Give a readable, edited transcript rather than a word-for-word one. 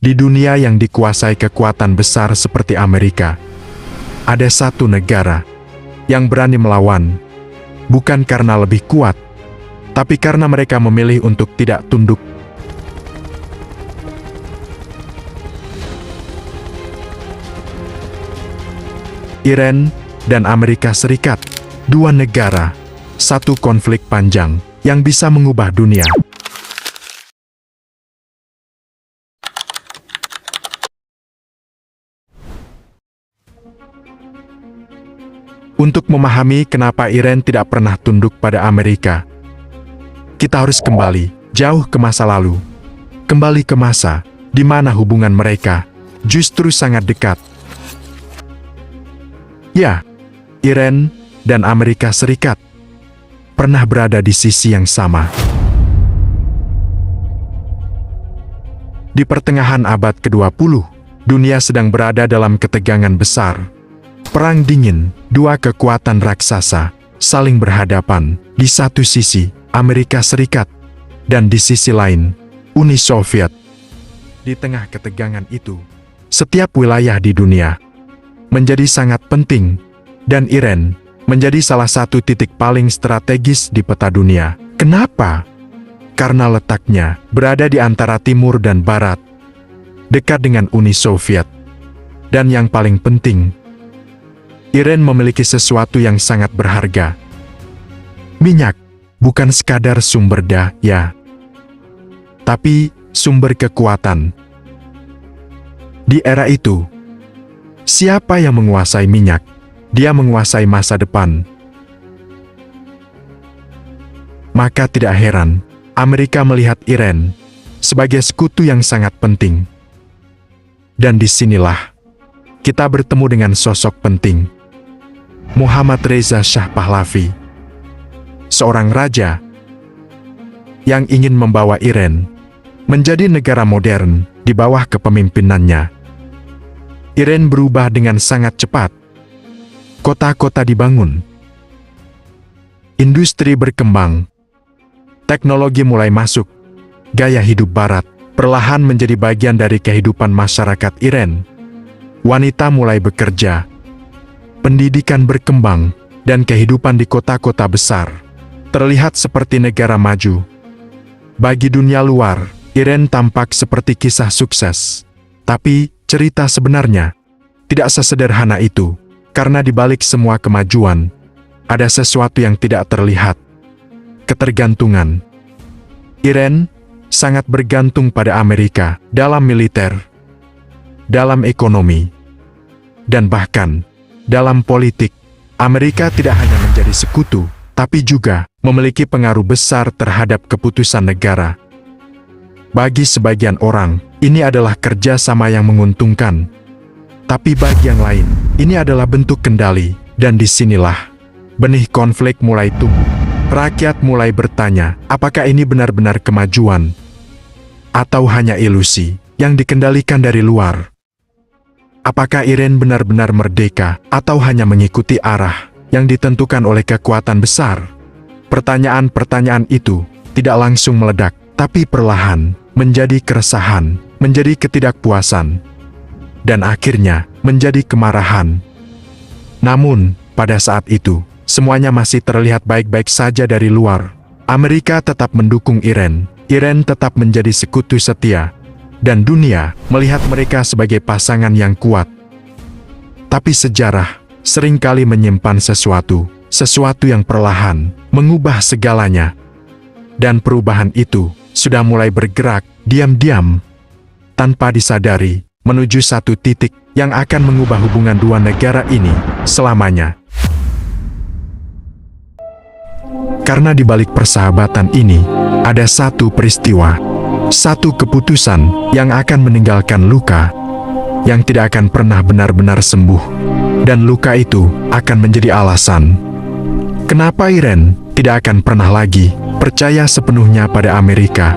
Di dunia yang dikuasai kekuatan besar seperti Amerika, ada satu negara yang berani melawan, bukan karena lebih kuat, tapi karena mereka memilih untuk tidak tunduk. Iran dan Amerika Serikat, dua negara, satu konflik panjang yang bisa mengubah dunia. Untuk memahami kenapa Iran tidak pernah tunduk pada Amerika, kita harus kembali jauh ke masa lalu. Kembali ke masa di mana hubungan mereka justru sangat dekat. Ya, Iran dan Amerika Serikat pernah berada di sisi yang sama. Di pertengahan abad ke-20, dunia sedang berada dalam ketegangan besar. Perang dingin, dua kekuatan raksasa saling berhadapan. Di satu sisi, Amerika Serikat, dan di sisi lain, Uni Soviet. Di tengah ketegangan itu, setiap wilayah di dunia menjadi sangat penting, dan Iran menjadi salah satu titik paling strategis di peta dunia. Kenapa? Karena letaknya berada di antara timur dan barat, dekat dengan Uni Soviet. Dan yang paling penting, Iran memiliki sesuatu yang sangat berharga. Minyak bukan sekadar sumber daya, tapi sumber kekuatan. Di era itu, siapa yang menguasai minyak? Dia menguasai masa depan. Maka tidak heran, Amerika melihat Iran sebagai sekutu yang sangat penting. Dan disinilah kita bertemu dengan sosok penting. Muhammad Reza Shah Pahlavi, seorang raja yang ingin membawa Iran menjadi negara modern di bawah kepemimpinannya. Iran berubah dengan sangat cepat. Kota-kota dibangun, industri berkembang, teknologi mulai masuk, gaya hidup barat perlahan menjadi bagian dari kehidupan masyarakat Iran. Wanita mulai bekerja, pendidikan berkembang, dan kehidupan di kota-kota besar terlihat seperti negara maju. Bagi dunia luar, Iran tampak seperti kisah sukses. Tapi, cerita sebenarnya tidak sesederhana itu, karena di balik semua kemajuan, ada sesuatu yang tidak terlihat. Ketergantungan. Iran sangat bergantung pada Amerika dalam militer, dalam ekonomi, dan bahkan dalam politik. Amerika tidak hanya menjadi sekutu, tapi juga memiliki pengaruh besar terhadap keputusan negara. Bagi sebagian orang, ini adalah kerjasama yang menguntungkan. Tapi bagi yang lain, ini adalah bentuk kendali, dan disinilah benih konflik mulai tumbuh. Rakyat mulai bertanya, apakah ini benar-benar kemajuan? Atau hanya ilusi yang dikendalikan dari luar? Apakah Iran benar-benar merdeka, atau hanya mengikuti arah yang ditentukan oleh kekuatan besar? Pertanyaan-pertanyaan itu tidak langsung meledak, tapi perlahan menjadi keresahan, menjadi ketidakpuasan, dan akhirnya menjadi kemarahan. Namun, pada saat itu, semuanya masih terlihat baik-baik saja dari luar. Amerika tetap mendukung Iran, Iran tetap menjadi sekutu setia, dan dunia melihat mereka sebagai pasangan yang kuat. Tapi sejarah seringkali menyimpan sesuatu yang perlahan mengubah segalanya. Dan perubahan itu sudah mulai bergerak diam-diam, tanpa disadari, menuju satu titik yang akan mengubah hubungan dua negara ini selamanya. Karena di balik persahabatan ini, ada satu peristiwa, satu keputusan yang akan meninggalkan luka, yang tidak akan pernah benar-benar sembuh. Dan luka itu akan menjadi alasan kenapa Iran tidak akan pernah lagi percaya sepenuhnya pada Amerika.